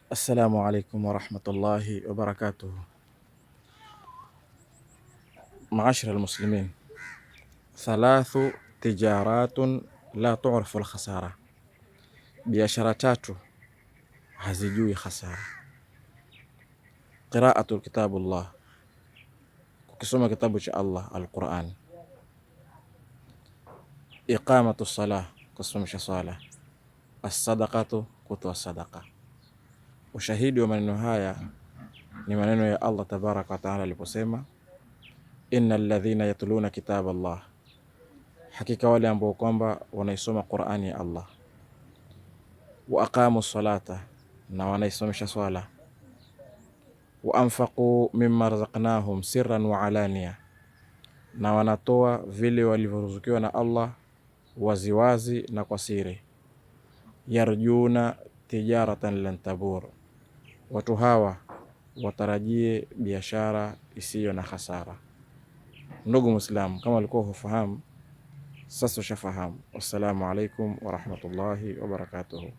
Assalamu alaikum warahmatullahi wabarakatuh. Maashara almuslimin, thalathu tijaratun la tu'rafu alkhasara, biashara tatu hazijui khasara. Qiraatu kitabullah, kukisoma kitabu cha Allah Alquran. Iqamatu salah, kusimamisha sala. Assadaqatu, kutoa sadaqa. Ushahidi wa maneno haya ni maneno ya Allah tabaraka wa taala aliposema, innal ladhina yatluna kitab Allah, hakika wale ambao kwamba wanaisoma Qur'ani ya Allah, wa aqamu salata, na wanaisomisha swala, wa anfaqu mimma razaqnahum sirran wa alaniya, na wanatoa vile walivyoruzukiwa na Allah waziwazi na kwa siri, yarjuna tijaratan lan tabur, watu hawa watarajie biashara isiyo na hasara. Ndugu Muislamu, kama ulikuwa hufahamu, sasa ushafahamu. Wassalamu alaikum warahmatullahi wabarakatuhu.